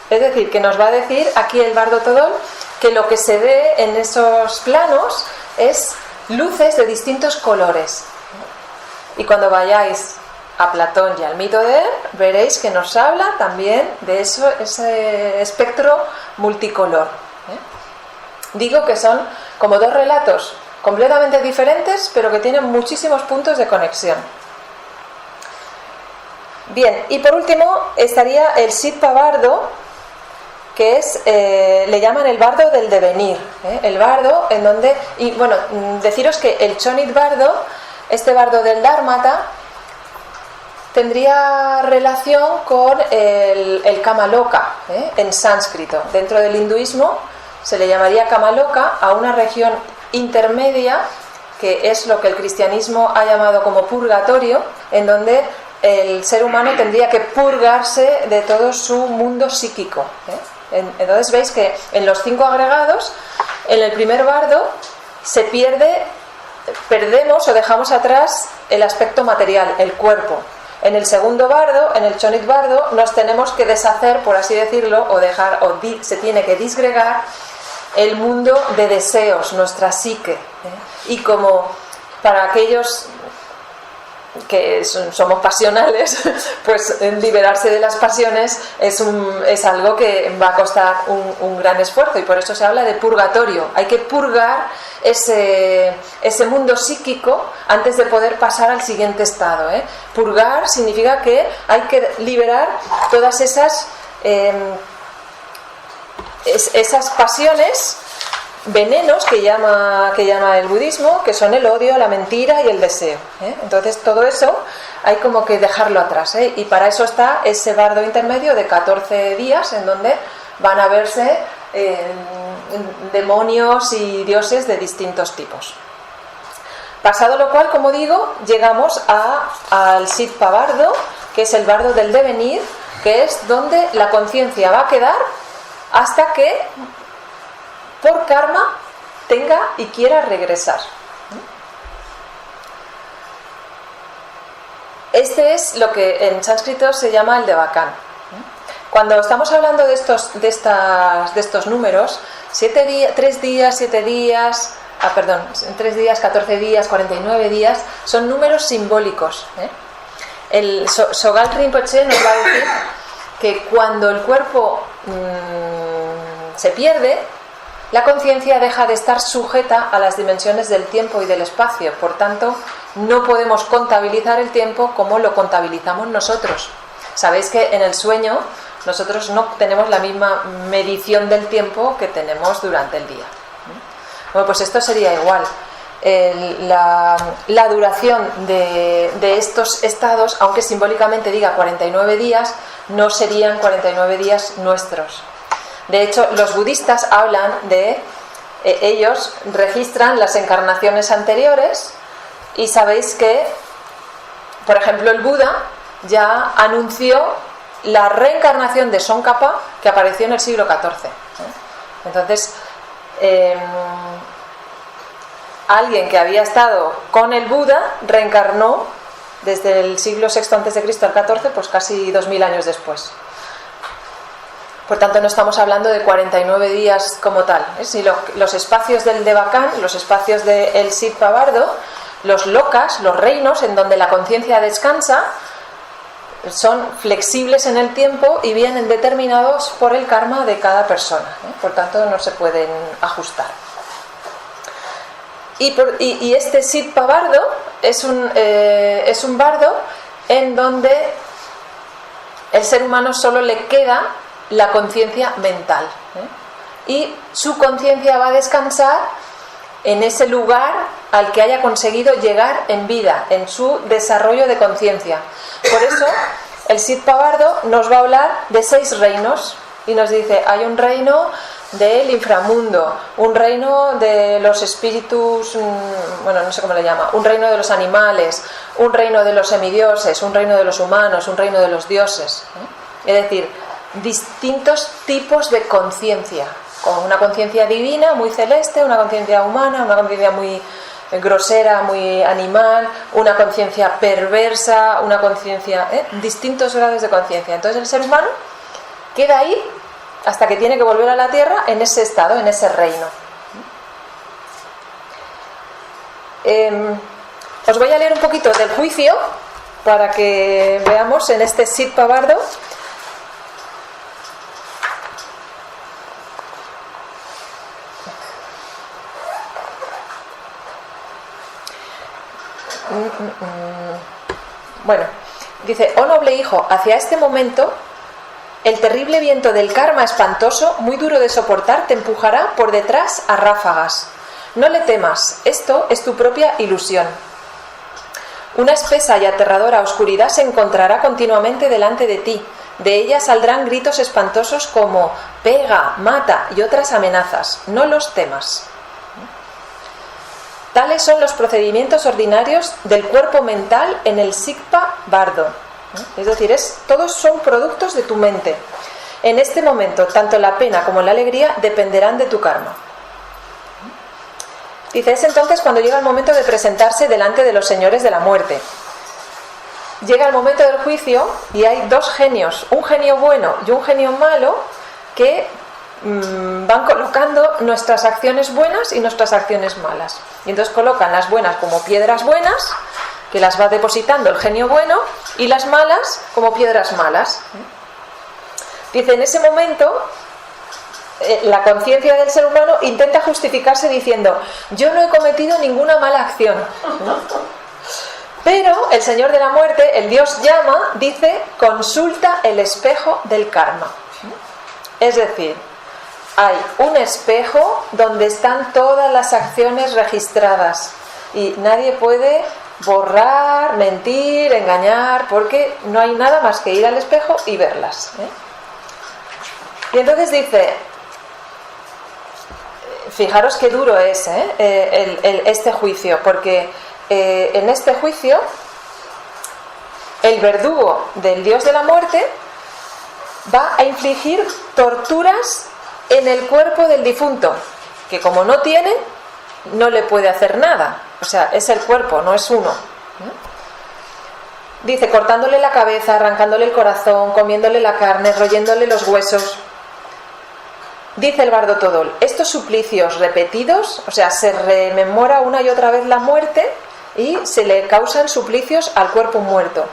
Es decir, que nos va a decir aquí el bardo Todol que lo que se ve en esos planos es luces de distintos colores. Y cuando vayáis a Platón y al mito de él, veréis que nos habla también de ese espectro multicolor. Digo que son como dos relatos completamente diferentes, pero que tienen muchísimos puntos de conexión. Bien, y por último estaría el Sitpa Bardo, que es, le llaman el bardo del devenir, el bardo en donde, y bueno, deciros que el Chonit Bardo, este bardo del Dharmata, tendría relación con el Kamaloka, en sánscrito. Dentro del hinduismo se le llamaría Kamaloka a una región intermedia, que es lo que el cristianismo ha llamado como purgatorio, en donde el ser humano tendría que purgarse de todo su mundo psíquico. Entonces veis que en los 5 agregados, en el primer bardo perdemos o dejamos atrás el aspecto material, el cuerpo. En el segundo bardo, en el Chonit Bardo, nos tenemos que deshacer, por así decirlo, se tiene que disgregar el mundo de deseos, nuestra psique. Y como para aquellos que somos pasionales, pues liberarse de las pasiones es algo que va a costar un gran esfuerzo, y por eso se habla de purgatorio. Hay que purgar ese mundo psíquico antes de poder pasar al siguiente estado. Purgar significa que hay que liberar todas esas pasiones, venenos que llama el budismo, que son el odio, la mentira y el deseo. Entonces todo eso hay como que dejarlo atrás, y para eso está ese bardo intermedio de 14 días en donde van a verse demonios y dioses de distintos tipos. Pasado lo cual, como digo, llegamos al Sitpa Bardo, que es el bardo del devenir, que es donde la conciencia va a quedar hasta que por karma tenga y quiera regresar. Este es lo que en sánscrito se llama el Devacán. Cuando estamos hablando de estos números, 3 días, 7 días, 3 días, 14 días, 49 días, son números simbólicos. El Sogal Rinpoche nos va a decir que cuando el cuerpo se pierde, la conciencia deja de estar sujeta a las dimensiones del tiempo y del espacio. Por tanto, no podemos contabilizar el tiempo como lo contabilizamos nosotros. Sabéis que en el sueño nosotros no tenemos la misma medición del tiempo que tenemos durante el día. Bueno, pues esto sería igual. La duración de estos estados, aunque simbólicamente diga 49 días, no serían 49 días nuestros. De hecho, los budistas hablan ellos registran las encarnaciones anteriores, y sabéis que, por ejemplo, el Buda ya anunció la reencarnación de Tsongkhapa, que apareció en el siglo XIV. Entonces, alguien que había estado con el Buda reencarnó desde el siglo VI a.C. al XIV, pues casi 2000 años después. Por tanto, no estamos hablando de 49 días como tal. Si los espacios del Devacán, los espacios del Sitpa Bardo, los lokas, los reinos en donde la conciencia descansa, son flexibles en el tiempo y vienen determinados por el karma de cada persona. Por tanto, no se pueden ajustar. Y este Shitpa bardo es un bardo en donde el ser humano solo le queda la conciencia mental, y su conciencia va a descansar en ese lugar al que haya conseguido llegar en vida, en su desarrollo de conciencia. Por eso el Shitpa bardo nos va a hablar de 6 reinos y nos dice: hay un reino del inframundo, un reino de los espíritus, bueno, no sé cómo le llama, un reino de los animales, un reino de los semidioses, un reino de los humanos, un reino de los dioses. Es decir, distintos tipos de conciencia, con una conciencia divina muy celeste, una conciencia humana, una conciencia muy grosera, muy animal, una conciencia perversa, una conciencia, distintos grados de conciencia. Entonces el ser humano queda ahí hasta que tiene que volver a la tierra en ese estado, en ese reino. Os voy a leer un poquito del juicio para que veamos en este Shitpa bardo. Bueno, dice: oh noble hijo, hacia este momento el terrible viento del karma espantoso, muy duro de soportar, te empujará por detrás a ráfagas. No le temas, esto es tu propia ilusión. Una espesa y aterradora oscuridad se encontrará continuamente delante de ti. De ella saldrán gritos espantosos como pega, mata y otras amenazas. No los temas. Tales son los procedimientos ordinarios del cuerpo mental en el Shitpa bardo. Es decir, todos son productos de tu mente. En este momento, tanto la pena como la alegría dependerán de tu karma. Dice: es entonces cuando llega el momento de presentarse delante de los señores de la muerte. Llega el momento del juicio y hay 2 genios, un genio bueno y un genio malo, que van colocando nuestras acciones buenas y nuestras acciones malas. Y entonces colocan las buenas como piedras buenas, que las va depositando el genio bueno, y las malas como piedras malas. Dice: en ese momento la conciencia del ser humano intenta justificarse diciendo: yo no he cometido ninguna mala acción. Pero el Señor de la Muerte, el Dios llama, dice: consulta el espejo del karma. Es decir, hay un espejo donde están todas las acciones registradas y nadie puede borrar, mentir, engañar, porque no hay nada más que ir al espejo y verlas. Y entonces dice: fijaros qué duro es este juicio, porque en este juicio el verdugo del Dios de la Muerte va a infligir torturas en el cuerpo del difunto, que como no tiene, no le puede hacer nada. O sea, es el cuerpo, no es uno. Dice: cortándole la cabeza, arrancándole el corazón, comiéndole la carne, royéndole los huesos. Dice el bardo Todol: estos suplicios repetidos, o sea, se rememora una y otra vez la muerte y se le causan suplicios al cuerpo muerto.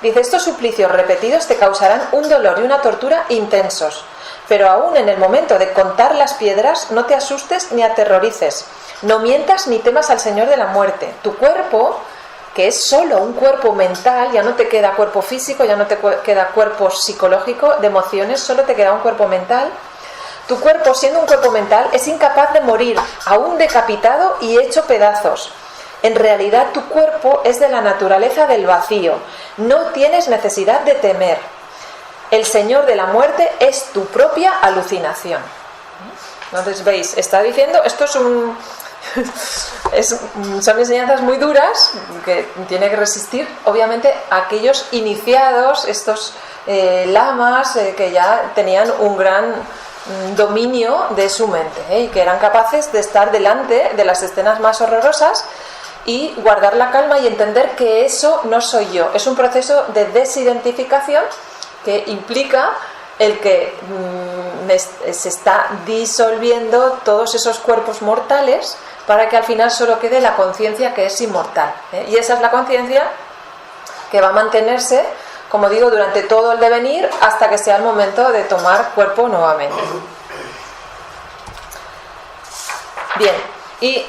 Dice: estos suplicios repetidos te causarán un dolor y una tortura intensos. Pero aún en el momento de contar las piedras, no te asustes ni aterrorices. No mientas ni temas al Señor de la Muerte. Tu cuerpo, que es solo un cuerpo mental, ya no te queda cuerpo físico, ya no te queda cuerpo psicológico, de emociones, solo te queda un cuerpo mental. Tu cuerpo, siendo un cuerpo mental, es incapaz de morir, aún decapitado y hecho pedazos. En realidad, tu cuerpo es de la naturaleza del vacío. No tienes necesidad de temer. El Señor de la Muerte es tu propia alucinación. Entonces, veis, está diciendo, esto son enseñanzas muy duras que tiene que resistir, obviamente, aquellos iniciados, estos lamas que ya tenían un gran dominio de su mente, y que eran capaces de estar delante de las escenas más horrorosas y guardar la calma y entender que eso no soy yo. Es un proceso de desidentificación que implica el que se está disolviendo todos esos cuerpos mortales para que al final solo quede la conciencia que es inmortal, y esa es la conciencia que va a mantenerse, como digo, durante todo el devenir hasta que sea el momento de tomar cuerpo nuevamente. Bien, Y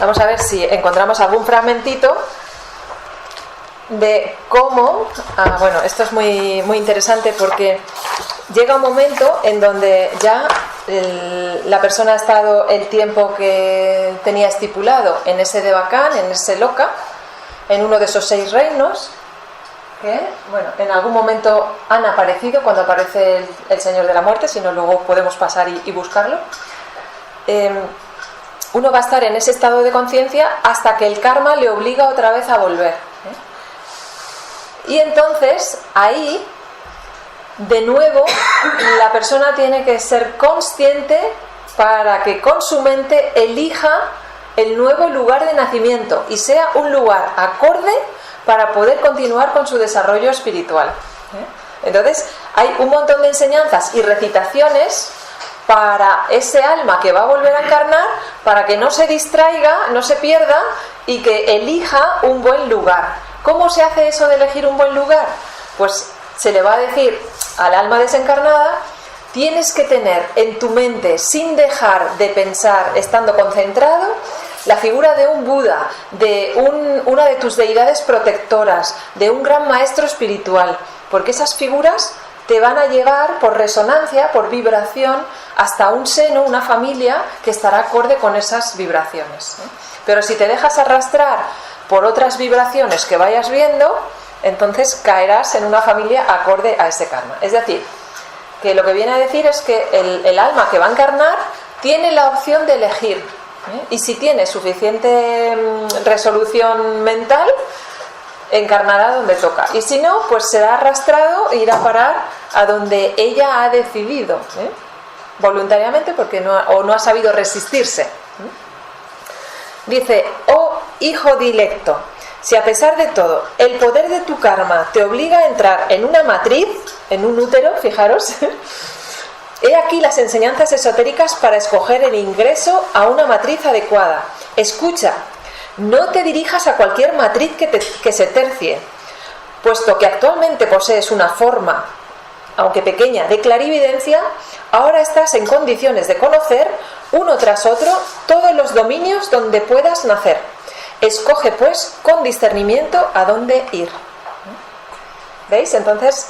vamos a ver si encontramos algún fragmentito de cómo, bueno, esto es muy, muy interesante porque llega un momento en donde ya la persona ha estado el tiempo que tenía estipulado en ese Devacán, en ese Loka, en uno de esos 6 reinos, que, bueno, en algún momento han aparecido cuando aparece el Señor de la Muerte, si no luego podemos pasar y buscarlo. Uno va a estar en ese estado de conciencia hasta que el karma le obliga otra vez a volver. Y entonces ahí, de nuevo, la persona tiene que ser consciente para que con su mente elija el nuevo lugar de nacimiento y sea un lugar acorde para poder continuar con su desarrollo espiritual. Entonces hay un montón de enseñanzas y recitaciones para ese alma que va a volver a encarnar, para que no se distraiga, no se pierda y que elija un buen lugar. ¿Cómo se hace eso de elegir un buen lugar? Pues se le va a decir al alma desencarnada: tienes que tener en tu mente, sin dejar de pensar, estando concentrado, la figura de un Buda, de una de tus deidades protectoras, de un gran maestro espiritual, porque esas figuras te van a llevar por resonancia, por vibración, hasta un seno, una familia que estará acorde con esas vibraciones. Pero si te dejas arrastrar por otras vibraciones que vayas viendo, entonces caerás en una familia acorde a ese karma. Es decir, que lo que viene a decir es que el alma que va a encarnar tiene la opción de elegir, y si tiene suficiente resolución mental, encarnará donde toca, y si no, pues será arrastrado e irá a parar a donde ella ha decidido, voluntariamente, porque no ha sabido resistirse. Dice: oh hijo dilecto, si a pesar de todo el poder de tu karma te obliga a entrar en una matriz, en un útero, fijaros, he aquí las enseñanzas esotéricas para escoger el ingreso a una matriz adecuada. Escucha, no te dirijas a cualquier matriz que se tercie, puesto que actualmente posees una forma, aunque pequeña, de clarividencia. Ahora estás en condiciones de conocer, uno tras otro, todos los dominios donde puedas nacer. Escoge, pues, con discernimiento a dónde ir. ¿Veis? Entonces,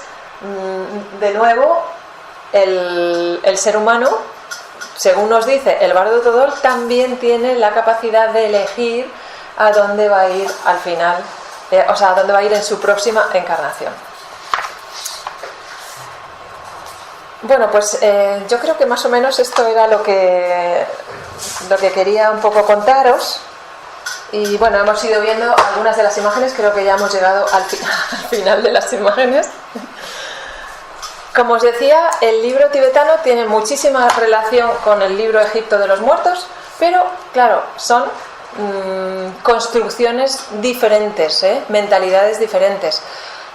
de nuevo, el ser humano, según nos dice el Bardo Todol, también tiene la capacidad de elegir a dónde va a ir al final, o sea, a dónde va a ir en su próxima encarnación. Bueno, pues yo creo que más o menos esto era lo que quería un poco contaros. Y bueno, hemos ido viendo algunas de las imágenes, creo que ya hemos llegado al final de las imágenes. Como os decía, el libro tibetano tiene muchísima relación con el libro Egipto de los Muertos, pero claro, son construcciones diferentes, mentalidades diferentes.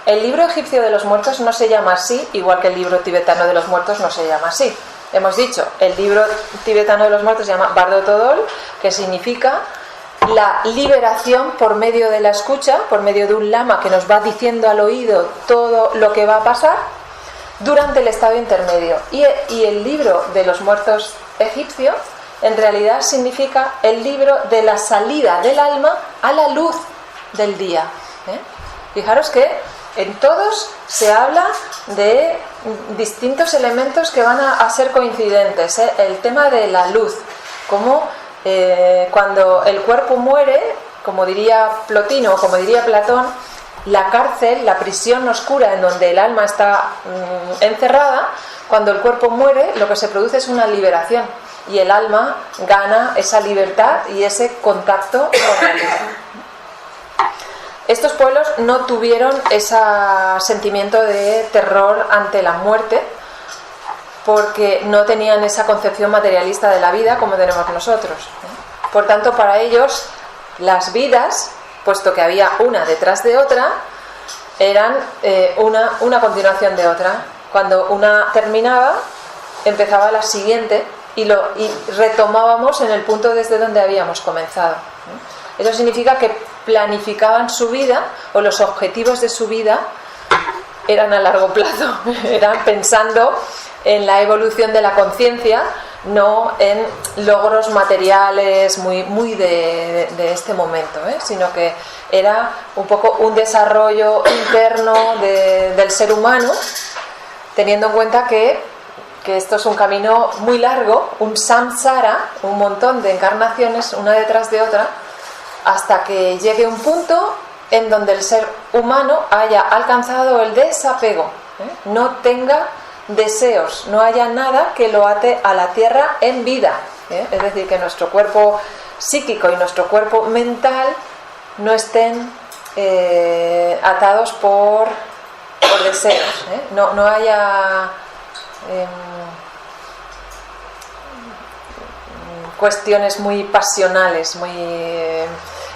El libro egipcio de los muertos no se llama así, igual que el libro tibetano de los muertos no se llama así. Hemos dicho, el libro tibetano de los muertos se llama Bardo Todol, que significa la liberación por medio de la escucha, por medio de un lama que nos va diciendo al oído todo lo que va a pasar durante el estado intermedio. Y el libro de los muertos egipcio en realidad significa el libro de la salida del alma a la luz del día. Fijaros que en todos se habla de distintos elementos que van a ser coincidentes. El tema de la luz, como cuando el cuerpo muere, como diría Plotino, como diría Platón, la cárcel, la prisión oscura en donde el alma está encerrada, cuando el cuerpo muere, lo que se produce es una liberación y el alma gana esa libertad y ese contacto con la luz. Estos pueblos no tuvieron ese sentimiento de terror ante la muerte porque no tenían esa concepción materialista de la vida como tenemos nosotros. Por tanto, para ellos las vidas, puesto que había una detrás de otra, eran una continuación de otra. Cuando una terminaba, empezaba la siguiente y retomábamos en el punto desde donde habíamos comenzado. Eso significa que planificaban su vida, o los objetivos de su vida eran a largo plazo, eran pensando en la evolución de la conciencia, no en logros materiales muy de este momento, sino que era un poco un desarrollo interno del ser humano, teniendo en cuenta que esto es un camino muy largo, un samsara, un montón de encarnaciones una detrás de otra, hasta que llegue un punto en donde el ser humano haya alcanzado el desapego, no tenga deseos, no haya nada que lo ate a la tierra en vida, es decir, que nuestro cuerpo psíquico y nuestro cuerpo mental no estén atados por deseos, no haya cuestiones muy pasionales, muy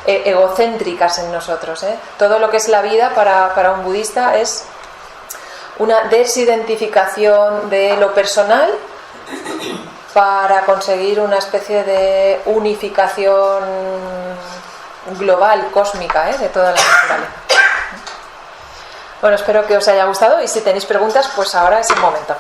egocéntricas en nosotros. Todo lo que es la vida para un budista es una desidentificación de lo personal para conseguir una especie de unificación global, cósmica, de toda la naturaleza. Bueno, espero que os haya gustado y si tenéis preguntas, pues ahora es el momento.